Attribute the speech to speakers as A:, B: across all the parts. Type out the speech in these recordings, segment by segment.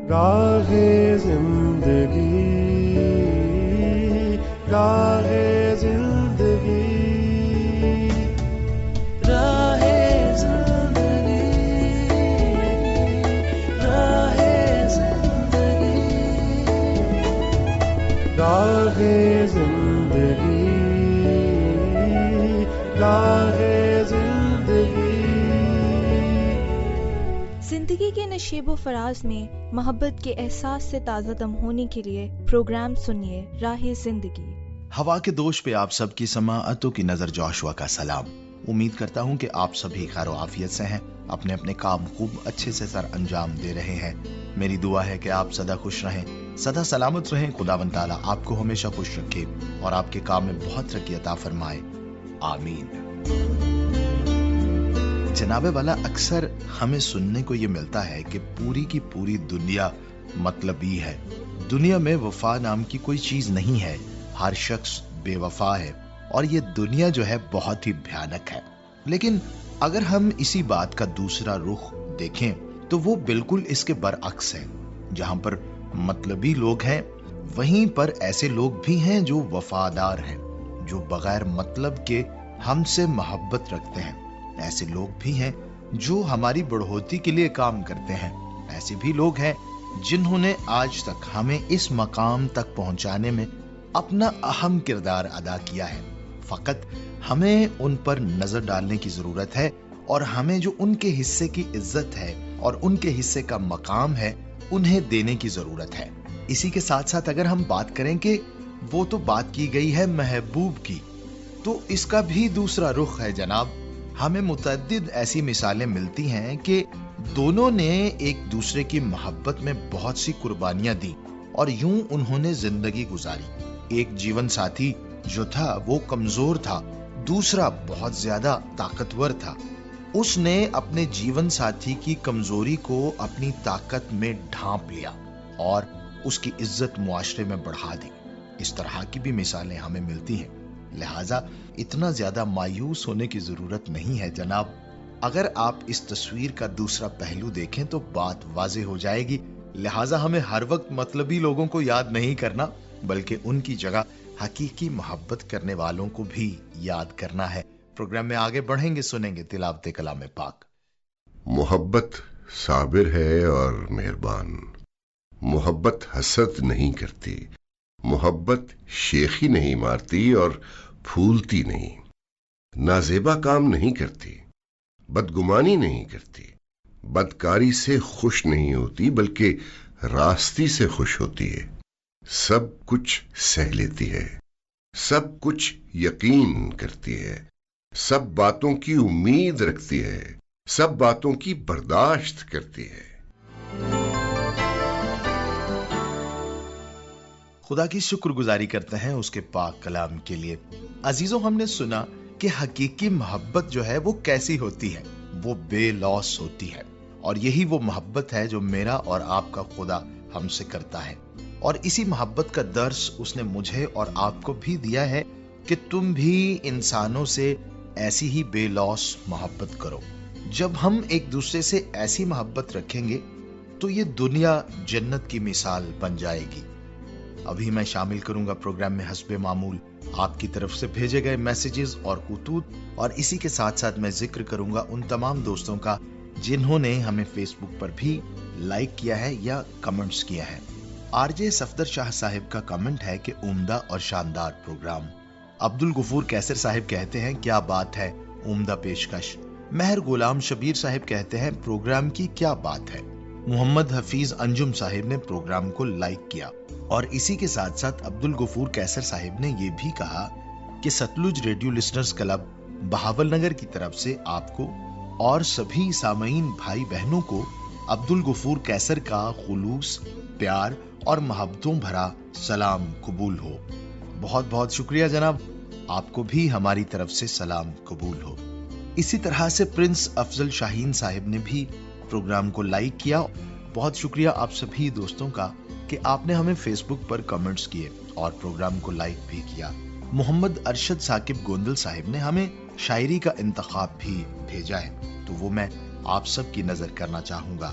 A: راہے زندگی، راہے زندگی، راہے زندگی، راہے زندگی، راہے زندگی، راہے زندگی۔
B: زندگی کے نشیب و فراز میں محبت کے احساس سے تازہ دم ہونے کے لیے پروگرام سنیے راہ زندگی۔
C: ہوا کے دوش پہ آپ سب کی سماعتوں کی نظر جوشوا کا سلام۔ امید کرتا ہوں کہ آپ سبھی خیر و عافیت سے ہیں، اپنے اپنے کام خوب اچھے سے سر انجام دے رہے ہیں۔ میری دعا ہے کہ آپ سدا خوش رہیں، سدا سلامت رہیں۔ خداوند تعالیٰ آپ کو ہمیشہ خوش رکھے اور آپ کے کام میں بہت ترقی عطا فرمائے، آمین۔ جناب والا، اکثر ہمیں سننے کو یہ ملتا ہے کہ پوری کی پوری دنیا مطلبی ہے، دنیا میں وفا نام کی کوئی چیز نہیں ہے، ہر شخص بے وفا ہے اور یہ دنیا جو ہے بہت ہی بھیانک ہے۔ لیکن اگر ہم اسی بات کا دوسرا رخ دیکھیں تو وہ بالکل اس کے برعکس ہے۔ جہاں پر مطلبی لوگ ہیں وہیں پر ایسے لوگ بھی ہیں جو وفادار ہیں، جو بغیر مطلب کے ہم سے محبت رکھتے ہیں۔ ایسے لوگ بھی ہیں جو ہماری بڑھوتی کے لیے کام کرتے ہیں۔ ایسے بھی لوگ ہیں جنہوں نے آج تک ہمیں اس مقام تک پہنچانے میں اپنا اہم کردار ادا کیا ہے۔ فقط ہمیں ان پر نظر ڈالنے کی ضرورت ہے اور ہمیں جو ان کے حصے کی عزت ہے اور ان کے حصے کا مقام ہے انہیں دینے کی ضرورت ہے۔ اسی کے ساتھ ساتھ اگر ہم بات کریں کہ وہ تو بات کی گئی ہے محبوب کی، تو اس کا بھی دوسرا رخ ہے جناب۔ ہمیں متعدد ایسی مثالیں ملتی ہیں کہ دونوں نے ایک دوسرے کی محبت میں بہت سی قربانیاں دی اور یوں انہوں نے زندگی گزاری۔ ایک جیون ساتھی جو تھا وہ کمزور تھا، دوسرا بہت زیادہ طاقتور تھا۔ اس نے اپنے جیون ساتھی کی کمزوری کو اپنی طاقت میں ڈھانپ لیا اور اس کی عزت معاشرے میں بڑھا دی۔ اس طرح کی بھی مثالیں ہمیں ملتی ہیں، لہٰذا اتنا زیادہ مایوس ہونے کی ضرورت نہیں ہے جناب۔ اگر آپ اس تصویر کا دوسرا پہلو دیکھیں تو بات واضح ہو جائے گی۔ لہٰذا ہمیں ہر وقت مطلبی لوگوں کو یاد نہیں کرنا، بلکہ ان کی جگہ حقیقی محبت کرنے والوں کو بھی یاد کرنا ہے۔ پروگرام میں آگے بڑھیں گے، سنیں گے تلاوت کلام پاک۔
D: محبت صابر ہے اور مہربان، محبت حسد نہیں کرتی، محبت شیخی نہیں مارتی اور پھولتی نہیں، نازیبا کام نہیں کرتی، بدگمانی نہیں کرتی، بدکاری سے خوش نہیں ہوتی بلکہ راستی سے خوش ہوتی ہے، سب کچھ سہ لیتی ہے، سب کچھ یقین کرتی ہے، سب باتوں کی امید رکھتی ہے، سب باتوں کی برداشت کرتی ہے۔
C: خدا کی شکر گزاری کرتے ہیں اس کے پاک کلام کے لیے۔ عزیزوں، ہم نے سنا کہ حقیقی محبت جو ہے وہ کیسی ہوتی ہے، وہ بے لوث ہوتی ہے، اور یہی وہ محبت ہے جو میرا اور آپ کا خدا ہم سے کرتا ہے۔ اور اسی محبت کا درس اس نے مجھے اور آپ کو بھی دیا ہے کہ تم بھی انسانوں سے ایسی ہی بے لوث محبت کرو۔ جب ہم ایک دوسرے سے ایسی محبت رکھیں گے تو یہ دنیا جنت کی مثال بن جائے گی۔ ابھی میں شامل کروں گا پروگرام میں حسب معمول آپ کی طرف سے بھیجے گئے میسیجز اور خطوط، اور اسی کے ساتھ ساتھ میں ذکر کروں گا ان تمام دوستوں کا جنہوں نے ہمیں فیس بک پر بھی لائک کیا ہے یا کمنٹس کیا ہے۔ آر جے صفدر شاہ صاحب کا کمنٹ ہے کہ عمدہ اور شاندار پروگرام۔ عبد الغفور کیسر صاحب کہتے ہیں کیا بات ہے، عمدہ پیشکش۔ مہر غلام شبیر صاحب کہتے ہیں پروگرام کی کیا بات ہے۔ محمد حفیظ انجم صاحب نے پروگرام کو لائک کیا، اور اسی کے ساتھ ساتھ عبد الغفور کیسر صاحب نے یہ بھی کہا کہ Sutlej radio listeners club Bahawal Nagar کی طرف سے آپ کو اور سبھی سامعین بھائی بہنوں کو عبد الغفور کیسر کا خلوص، پیار اور محبتوں بھرا سلام قبول ہو۔ بہت بہت شکریہ جناب، آپ کو بھی ہماری طرف سے سلام قبول ہو۔ اسی طرح سے پرنس افضل شاہین صاحب نے بھی پروگرام کو لائک کیا۔ بہت شکریہ آپ سبھی دوستوں کا کہ آپ نے ہمیں فیس بک پر کمنٹس کیے اور پروگرام کو لائک بھی کیا۔ محمد ارشد ثاقب گوندل صاحب نے ہمیں شاعری کا انتخاب بھی بھیجا ہے، تو وہ میں آپ سب کی نظر کرنا چاہوں گا۔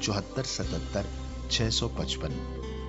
C: 74 77 655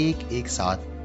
C: 117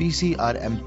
C: PCRM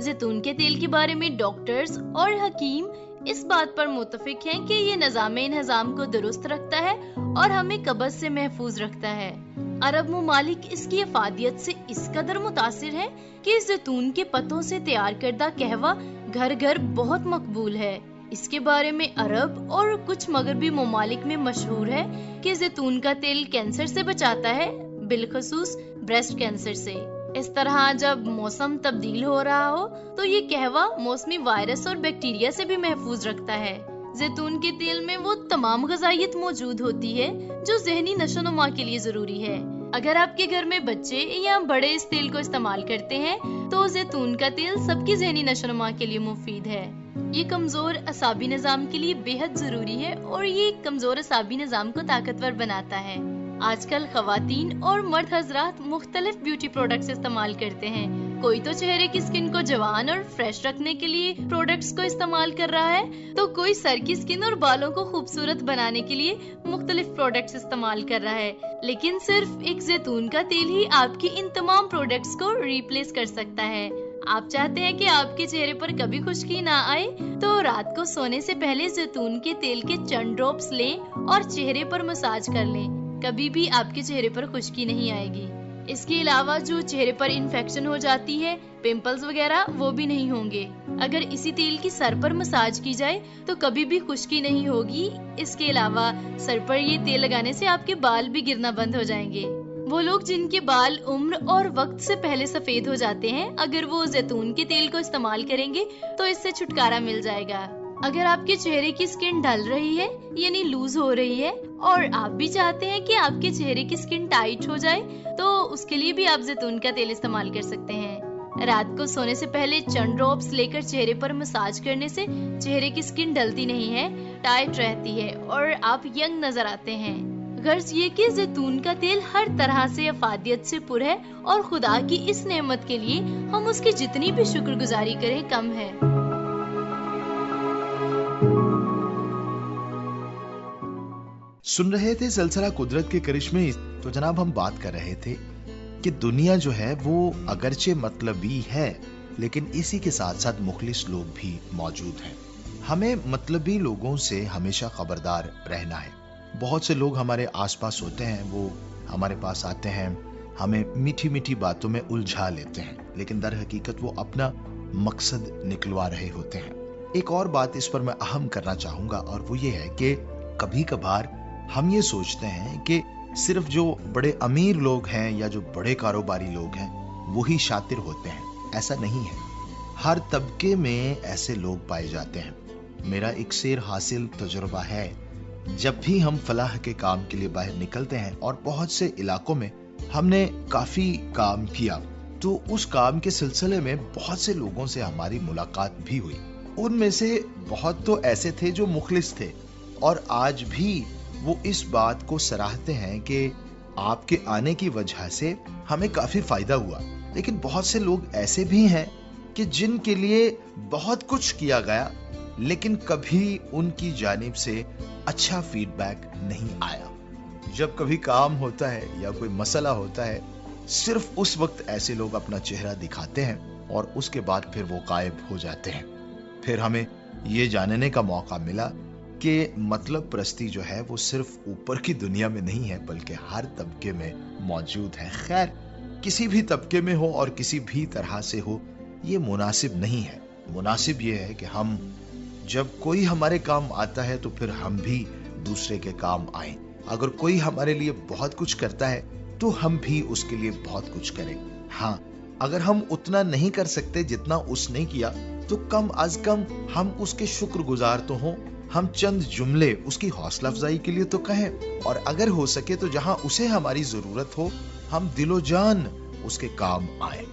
E: زیتون کے تیل کے بارے میں ڈاکٹرز اور حکیم اس بات پر متفق ہیں کہ یہ نظام انہضام کو درست رکھتا ہے اور ہمیں قبض سے محفوظ رکھتا ہے۔ عرب ممالک اس کی افادیت سے اس قدر متاثر ہیں کہ زیتون کے پتوں سے تیار کردہ قہوہ گھر گھر بہت مقبول ہے۔ اس کے بارے میں عرب اور کچھ مغربی ممالک میں مشہور ہے کہ زیتون کا تیل کینسر سے بچاتا ہے، بالخصوص بریسٹ کینسر سے۔ اس طرح جب موسم تبدیل ہو رہا ہو تو یہ قہوہ موسمی وائرس اور بیکٹیریا سے بھی محفوظ رکھتا ہے۔ زیتون کے تیل میں وہ تمام غذائیت موجود ہوتی ہے جو ذہنی نشو و نما کے لیے ضروری ہے۔ اگر آپ کے گھر میں بچے یا بڑے اس تیل کو استعمال کرتے ہیں تو زیتون کا تیل سب کی ذہنی نشو و نما کے لیے مفید ہے۔ یہ کمزور اعصابی نظام کے لیے بے حد ضروری ہے اور یہ کمزور اعصابی نظام کو طاقتور بناتا ہے۔ آج کل خواتین اور مرد حضرات مختلف بیوٹی پروڈکٹس استعمال کرتے ہیں۔ کوئی تو چہرے کی سکن کو جوان اور فریش رکھنے کے لیے پروڈکٹس کو استعمال کر رہا ہے تو کوئی سر کی سکن اور بالوں کو خوبصورت بنانے کے لیے مختلف پروڈکٹس استعمال کر رہا ہے، لیکن صرف ایک زیتون کا تیل ہی آپ کی ان تمام پروڈکٹس کو ریپلیس کر سکتا ہے۔ آپ چاہتے ہیں کہ آپ کے چہرے پر کبھی خشکی نہ آئے تو رات کو سونے سے پہلے زیتون کے تیل کے چند ڈراپس لیں اور چہرے پر مساج کر لیں، کبھی بھی آپ کے چہرے پر خشکی نہیں آئے گی۔ اس کے علاوہ جو چہرے پر انفیکشن ہو جاتی ہے، پمپلز وغیرہ، وہ بھی نہیں ہوں گے۔ اگر اسی تیل کی سر پر مساج کی جائے تو کبھی بھی خشکی نہیں ہوگی۔ اس کے علاوہ سر پر یہ تیل لگانے سے آپ کے بال بھی گرنا بند ہو جائیں گے۔ وہ لوگ جن کے بال عمر اور وقت سے پہلے سفید ہو جاتے ہیں، اگر وہ زیتون کے تیل کو استعمال کریں گے تو اس سے چھٹکارا مل جائے گا۔ اگر آپ کے چہرے کی سکن ڈل رہی ہے یعنی لوز ہو رہی ہے اور آپ بھی چاہتے ہیں کہ آپ کے چہرے کی سکن ٹائٹ ہو جائے تو اس کے لیے بھی آپ زیتون کا تیل استعمال کر سکتے ہیں۔ رات کو سونے سے پہلے چند ڈراپس لے کر چہرے پر مساج کرنے سے چہرے کی سکن ڈلتی نہیں ہے، ٹائٹ رہتی ہے اور آپ ینگ نظر آتے ہیں۔ غرض یہ کہ زیتون کا تیل ہر طرح سے افادیت سے پر ہے اور خدا کی اس نعمت کے لیے ہم اس کی جتنی بھی شکر گزاری کریں کم ہے۔
C: سن رہے تھے سلسلہ قدرت کے کرشمے۔ تو جناب ہم بات کر رہے تھے کہ دنیا جو ہے وہ اگرچہ مطلبی ہے لیکن اسی کے ساتھ ساتھ مخلص لوگ بھی موجود ہیں۔ ہمیں مطلبی لوگوں سے ہمیشہ خبردار رہنا ہے۔ بہت سے لوگ ہمارے آس پاس ہوتے ہیں، وہ ہمارے پاس آتے ہیں، ہمیں میٹھی میٹھی باتوں میں الجھا لیتے ہیں لیکن در حقیقت وہ اپنا مقصد نکلوا رہے ہوتے ہیں۔ ایک اور بات اس پر میں اہم کرنا چاہوں گا اور وہ یہ ہے کہ کبھی کبھار ہم یہ سوچتے ہیں کہ صرف جو بڑے امیر لوگ ہیں یا جو بڑے کاروباری لوگ ہیں وہی شاطر ہوتے ہیں۔ ایسا نہیں ہے، ہر طبقے میں ایسے لوگ پائے جاتے ہیں۔ میرا ایک سیر حاصل تجربہ ہے، جب بھی ہم فلاح کے کام کے لیے باہر نکلتے ہیں اور بہت سے علاقوں میں ہم نے کافی کام کیا تو اس کام کے سلسلے میں بہت سے لوگوں سے ہماری ملاقات بھی ہوئی۔ ان میں سے بہت تو ایسے تھے جو مخلص تھے اور آج بھی وہ اس بات کو سراہتے ہیں کہ آپ کے آنے کی وجہ سے ہمیں کافی فائدہ ہوا، لیکن بہت سے لوگ ایسے بھی ہیں کہ جن کے لیے بہت کچھ کیا گیا لیکن کبھی ان کی جانب سے اچھا فیڈ بیک نہیں آیا۔ جب کبھی کام ہوتا ہے یا کوئی مسئلہ ہوتا ہے صرف اس وقت ایسے لوگ اپنا چہرہ دکھاتے ہیں اور اس کے بعد پھر وہ غائب ہو جاتے ہیں۔ پھر ہمیں یہ جاننے کا موقع ملا کہ مطلب پرستی جو ہے وہ صرف اوپر کی دنیا میں نہیں ہے بلکہ ہر طبقے میں موجود ہے۔ خیر، کسی بھی طبقے میں ہو اور کسی بھی طرح سے ہو، یہ مناسب نہیں ہے۔ مناسب یہ ہے کہ ہم جب کوئی ہمارے کام آتا ہے تو پھر ہم بھی دوسرے کے کام آئیں۔ اگر کوئی ہمارے لیے بہت کچھ کرتا ہے تو ہم بھی اس کے لیے بہت کچھ کریں۔ ہاں، اگر ہم اتنا نہیں کر سکتے جتنا اس نے کیا تو کم از کم ہم اس کے شکر گزار تو ہوں، ہم چند جملے اس کی حوصلہ افزائی کے لیے تو کہیں، اور اگر ہو سکے تو جہاں اسے ہماری ضرورت ہو ہم دل و جان اس کے کام آئیں۔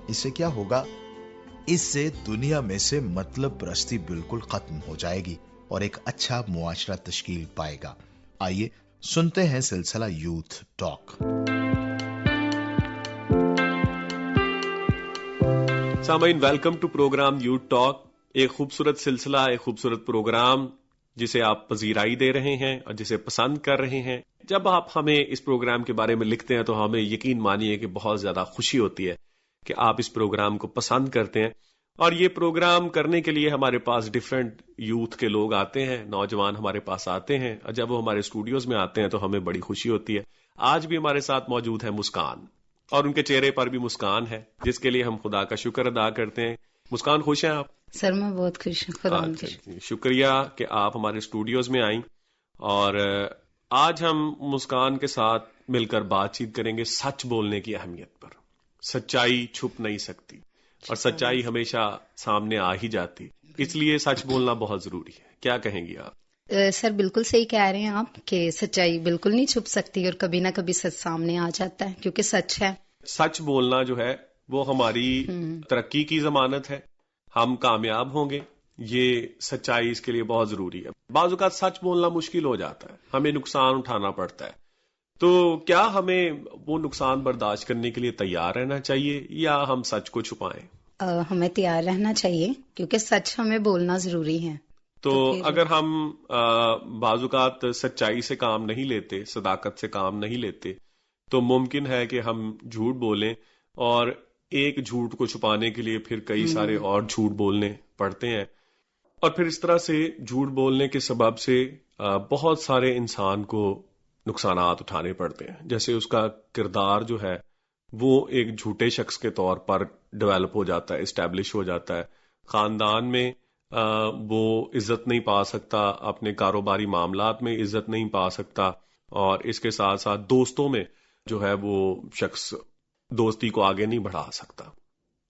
C: اس سے کیا ہوگا؟ اس سے دنیا میں سے مطلب پرستی بالکل ختم ہو جائے گی اور ایک اچھا معاشرہ تشکیل پائے گا۔ آئیے سنتے ہیں سلسلہ یوتھ ٹاک۔
F: سامعین، welcome to programme youth talk, ایک خوبصورت سلسلہ، ایک خوبصورت پروگرام جسے آپ پذیرائی دے رہے ہیں اور جسے پسند کر رہے ہیں۔ جب آپ ہمیں اس پروگرام کے بارے میں لکھتے ہیں تو ہمیں یقین مانیے کہ بہت زیادہ خوشی ہوتی ہے کہ آپ اس پروگرام کو پسند کرتے ہیں اور یہ پروگرام کرنے کے لیے ہمارے پاس ڈفرینٹ یوتھ کے لوگ آتے ہیں، نوجوان ہمارے پاس آتے ہیں، اور جب وہ ہمارے اسٹوڈیوز میں آتے ہیں تو ہمیں بڑی خوشی ہوتی ہے. آج بھی ہمارے ساتھ موجود ہے مسکان، اور ان کے چہرے پر بھی مسکان ہے، جس کے لیے ہم خدا کا شکر ادا کرتے ہیں. مسکان، خوش ہیں آپ؟
G: سر میں بہت خوش ہوں. خدا ان کا
F: شکریہ کہ آپ ہمارے اسٹوڈیوز میں آئیں. اور آج ہم مسکان کے ساتھ مل کر بات چیت کریں گے سچ بولنے کی اہمیت پر. سچائی چھپ نہیں سکتی، اور سچائی ہمیشہ سامنے آ ہی جاتی، اس لیے سچ بولنا بہت ضروری ہے. کیا کہیں گی آپ؟
G: سر بالکل صحیح کہہ رہے ہیں آپ کہ سچائی بالکل نہیں چھپ سکتی، اور کبھی نہ کبھی سچ سامنے آ جاتا ہے کیونکہ سچ ہے. سچ
F: بولنا جو ہے وہ ہماری ترقی کی ضمانت ہے. ہم کامیاب ہوں گے، یہ سچائی اس کے لیے بہت ضروری ہے. بعض اوقات سچ بولنا مشکل ہو جاتا ہے، ہمیں نقصان اٹھانا پڑتا ہے. تو کیا ہمیں وہ نقصان برداشت کرنے کے لیے تیار رہنا چاہیے، یا ہم سچ کو چھپائیں؟
G: ہمیں تیار رہنا چاہیے، کیونکہ سچ ہمیں بولنا ضروری ہے.
F: تو اگر ہم بعض اوقات سچائی سے کام نہیں لیتے، صداقت سے کام نہیں لیتے، تو ممکن ہے کہ ہم جھوٹ بولیں، اور ایک جھوٹ کو چھپانے کے لیے پھر کئی سارے اور جھوٹ بولنے پڑتے ہیں. اور پھر اس طرح سے جھوٹ بولنے کے سبب سے بہت سارے انسان کو نقصانات اٹھانے پڑتے ہیں. جیسے اس کا کردار جو ہے وہ ایک جھوٹے شخص کے طور پر ڈیولپ ہو جاتا ہے، اسٹیبلش ہو جاتا ہے. خاندان میں وہ عزت نہیں پا سکتا، اپنے کاروباری معاملات میں عزت نہیں پا سکتا، اور اس کے ساتھ ساتھ دوستوں میں جو ہے وہ شخص دوستی کو آگے نہیں بڑھا سکتا.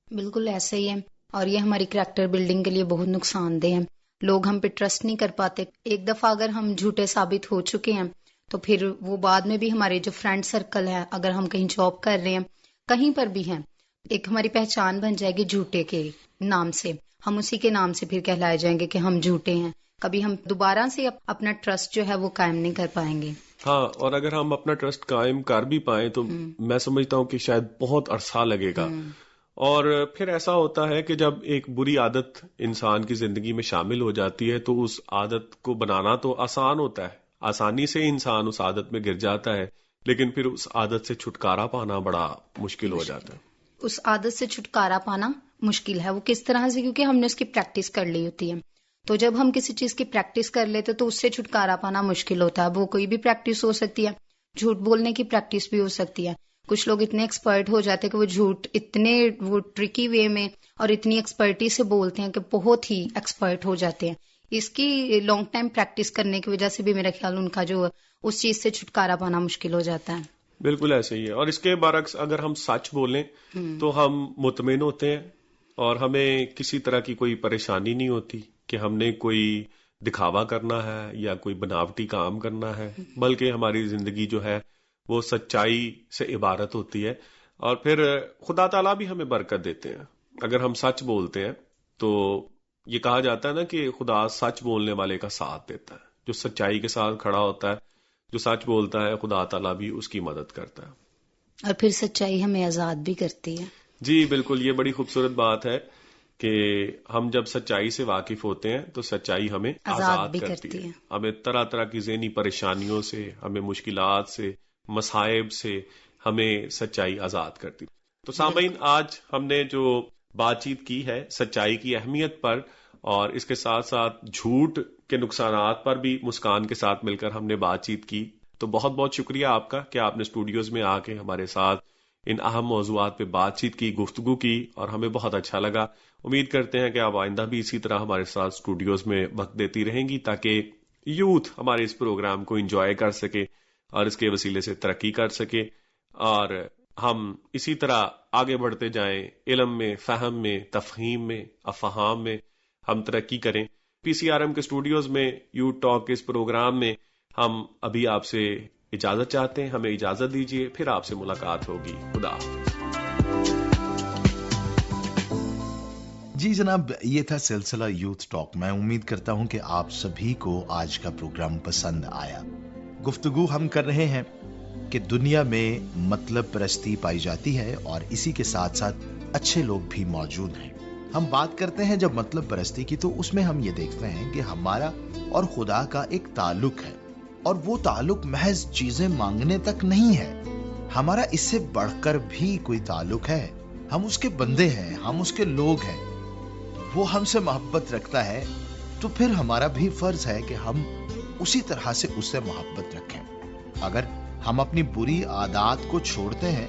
G: بالکل ایسا ہی ہے، اور یہ ہماری کریکٹر بلڈنگ کے لیے بہت نقصان دہ ہے. لوگ ہم پہ ٹرسٹ نہیں کر پاتے. ایک دفعہ اگر ہم جھوٹے ثابت ہو چکے ہیں تو پھر وہ بعد میں بھی ہمارے جو فرینڈ سرکل ہے، اگر ہم کہیں جاب کر رہے ہیں، کہیں پر بھی ہیں، ایک ہماری پہچان بن جائے گی جھوٹے کے نام سے. ہم اسی کے نام سے پھر کہلائے جائیں گے کہ ہم جھوٹے ہیں. کبھی ہم دوبارہ سے اپنا ٹرسٹ جو ہے وہ قائم نہیں کر پائیں گے.
F: ہاں، اور اگر ہم اپنا ٹرسٹ قائم کر بھی پائیں تو میں سمجھتا ہوں کہ شاید بہت عرصہ لگے گا. اور پھر ایسا ہوتا ہے کہ جب ایک بری عادت انسان کی زندگی میں شامل ہو جاتی ہے تو اس عادت کو بنانا تو آسان ہوتا ہے، آسانی سے انسان اس عادت میں گر جاتا ہے، لیکن پھر اس عادت سے چھٹکارا پانا بڑا مشکل ہو جاتا ہے.
G: اس عادت سے چھٹکارا پانا مشکل ہے. وہ کس طرح سے؟ کیونکہ ہم نے اس کی پریکٹس کر لی ہوتی ہے. تو جب ہم کسی چیز کی پریکٹس کر لیتے تو اس سے چھٹکارا پانا مشکل ہوتا ہے. وہ کوئی بھی پریکٹس ہو سکتی ہے، جھوٹ بولنے کی پریکٹس بھی ہو سکتی ہے. کچھ لوگ اتنے ایکسپرٹ ہو جاتے ہیں کہ وہ جھوٹ اتنے وہ ٹرکی وے میں اور اتنی ایکسپرٹی سے بولتے ہیں کہ بہت ہی ایکسپرٹ ہو جاتے ہیں. اس کی لانگ ٹائم پریکٹس کرنے کی وجہ سے بھی میرا خیال ان کا جو اس چیز سے چھٹکارا پانا مشکل ہو جاتا ہے.
F: بالکل ایسے ہی ہے. اور اس کے برعکس اگر ہم سچ بولیں تو ہم مطمئن ہوتے ہیں، اور ہمیں کسی طرح کی کوئی پریشانی نہیں ہوتی کہ ہم نے کوئی دکھاوا کرنا ہے یا کوئی بناوٹی کام کرنا ہے، بلکہ ہماری زندگی جو ہے وہ سچائی سے عبارت ہوتی ہے. اور پھر خدا تعالیٰ بھی ہمیں برکت دیتے ہیں اگر ہم سچ بولتے ہیں. تو یہ کہا جاتا ہے نا کہ خدا سچ بولنے والے کا ساتھ دیتا ہے. جو سچائی کے ساتھ کھڑا ہوتا ہے، جو سچ بولتا ہے، خدا تعالیٰ بھی اس کی مدد کرتا ہے.
G: اور پھر سچائی ہمیں آزاد بھی کرتی ہے.
F: جی بالکل، یہ بڑی خوبصورت بات ہے کہ ہم جب سچائی سے واقف ہوتے ہیں تو سچائی ہمیں آزاد بھی کرتی ہے. ہمیں طرح طرح کی ذہنی پریشانیوں سے، ہمیں مشکلات سے، مصائب سے ہمیں سچائی آزاد کرتی. تو سامعین، آج ہم نے جو بات چیت کی ہے سچائی کی اہمیت پر، اور اس کے ساتھ ساتھ جھوٹ کے نقصانات پر بھی مسکان کے ساتھ مل کر ہم نے بات چیت کی. تو بہت بہت شکریہ آپ کا کہ آپ نے اسٹوڈیوز میں آ کے ہمارے ساتھ ان اہم موضوعات پہ بات چیت کی، گفتگو کی، اور ہمیں بہت اچھا لگا. امید کرتے ہیں کہ آپ آئندہ بھی اسی طرح ہمارے ساتھ اسٹوڈیوز میں وقت دیتی رہیں گی تاکہ یوتھ ہمارے اس پروگرام کو انجوائے کر سکے اور اس کے وسیلے سے ترقی کر سکے، اور ہم اسی طرح آگے بڑھتے جائیں، علم میں، فہم میں، تفہیم میں، افہام میں ہم ترقی کریں. پی سی آر ایم کے اسٹوڈیوز میں یوتھ ٹاک کے اس پروگرام میں ہم ابھی آپ سے اجازت چاہتے ہیں. ہمیں اجازت دیجیے، پھر آپ سے ملاقات ہوگی. خدا حافظ.
C: جی جناب، یہ تھا سلسلہ یوتھ ٹاک. میں امید کرتا ہوں کہ آپ سبھی کو آج کا پروگرام پسند آیا. گفتگو ہم کر رہے ہیں کہ دنیا میں مطلب پرستی پائی جاتی ہے، اور اسی کے ساتھ ساتھ اچھے لوگ بھی موجود ہیں. ہم بات کرتے ہیں جب مطلب پرستی کی، تو اس میں ہم یہ دیکھتے ہیں کہ ہمارا اور خدا کا ایک تعلق ہے، اور وہ تعلق محض چیزیں مانگنے تک نہیں ہے. ہمارا اس سے بڑھ کر بھی کوئی تعلق ہے. ہم اس کے بندے ہیں، ہم اس کے لوگ ہیں. وہ ہم سے محبت رکھتا ہے تو پھر ہمارا بھی فرض ہے کہ ہم اسی طرح سے اس سے محبت رکھیں. اگر ہم اپنی بری عادات کو چھوڑتے ہیں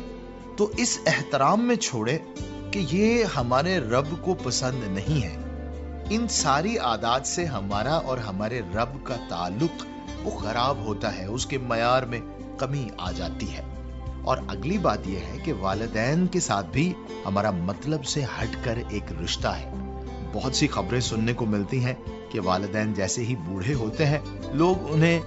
C: تو اس احترام میں چھوڑے کہ یہ ہمارے رب کو پسند نہیں ہے. ان ساری عادات سے ہمارا اور ہمارے رب کا تعلق وہ خراب ہوتا ہے، اس کے معیار میں کمی آ جاتی ہے. اور اگلی بات یہ ہے کہ والدین کے ساتھ بھی ہمارا مطلب سے ہٹ کر ایک رشتہ ہے. بہت سی خبریں سننے کو ملتی ہیں کہ والدین جیسے ہی بوڑھے ہوتے ہیں لوگ انہیں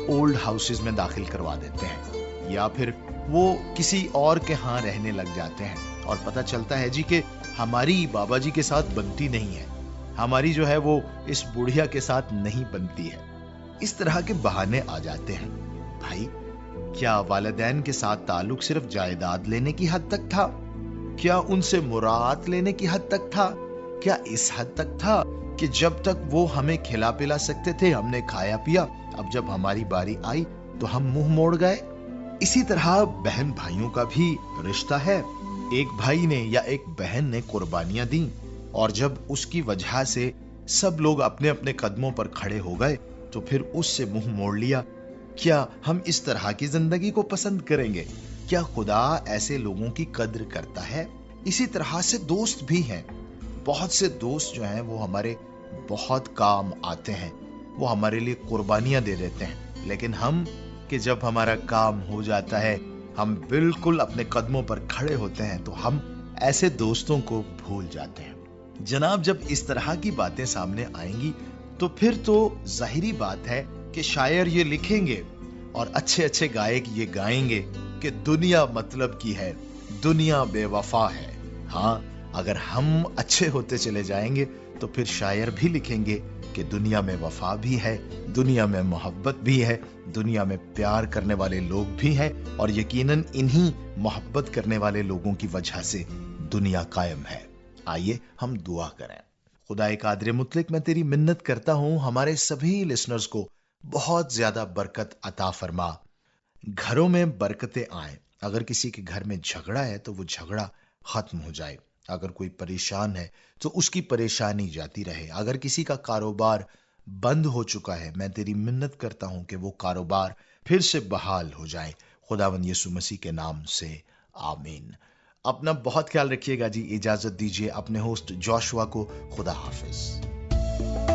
C: اولڈ ہاؤسز میں داخل کروا دیتے ہیں یا پھر وہ کسی اور کے ہاں رہنے لگ جاتے ہیں اور پتہ چلتا ہے جی کہ ہماری بابا جی کے ساتھ بنتی نہیں ہے، ہماری جو ہے وہ اس بڑھیا کے ساتھ نہیں بنتی ہے. اس طرح کے بہانے آ جاتے ہیں. بھائی، کیا والدین کے ساتھ تعلق صرف جائیداد لینے کی حد تک تھا؟ کیا ان سے مراعات لینے کی حد تک تھا؟ کیا اس حد تک تھا کہ جب تک وہ ہمیں کھلا پلا سکتے تھے ہم نے کھایا پیا، اب جب ہماری باری آئی تو ہم منہ موڑ گئے؟ اسی طرح بہن بھائیوں کا بھی رشتہ ہے. ایک بھائی نے یا ایک بہن نے قربانیاں دیں اور جب اس کی وجہ سے سب لوگ اپنے اپنے قدموں پر کھڑے ہو گئے تو پھر اس سے منہ موڑ لیا. کیا ہم اس طرح کی زندگی کو پسند کریں گے؟ کیا خدا ایسے لوگوں کی قدر کرتا ہے؟ اسی طرح سے دوست بھی ہیں. بہت سے دوست جو ہیں وہ ہمارے بہت کام آتے ہیں، وہ ہمارے لیے قربانیاں دے دیتے ہیں، لیکن ہم کہ جب ہمارا کام ہو جاتا ہے ہم بالکل اپنے قدموں پر کھڑے ہوتے ہیں تو ہم ایسے دوستوں کو بھول جاتے ہیں. جناب، جب اس طرح کی باتیں سامنے آئیں گی تو پھر تو ظاہری بات ہے کہ شاعر یہ لکھیں گے اور اچھے اچھے گائک یہ گائیں گے کہ دنیا مطلب کی ہے، دنیا بے وفا ہے. ہاں، اگر ہم اچھے ہوتے چلے جائیں گے تو پھر شاعر بھی لکھیں گے کہ دنیا میں وفا بھی ہے، دنیا میں محبت بھی ہے، دنیا میں پیار کرنے والے لوگ بھی ہیں اور یقیناً انہی محبت کرنے والے لوگوں کی وجہ سے دنیا قائم ہے. آئیے ہم دعا کریں. خدا قادر مطلق، میں تیری منت کرتا ہوں ہمارے سبھی لسنرز کو بہت زیادہ برکت عطا فرما، گھروں میں برکتیں آئیں. اگر کسی کے گھر میں جھگڑا ہے تو وہ جھگڑا ختم ہو جائے، اگر کوئی پریشان ہے تو اس کی پریشانی جاتی رہے، اگر کسی کا کاروبار بند ہو چکا ہے میں تیری منت کرتا ہوں کہ وہ کاروبار پھر سے بحال ہو جائے. خداوند یسوع مسیح کے نام سے آمین. اپنا بہت خیال رکھیے گا جی. اجازت دیجیے اپنے ہوسٹ جوشوا کو. خدا حافظ.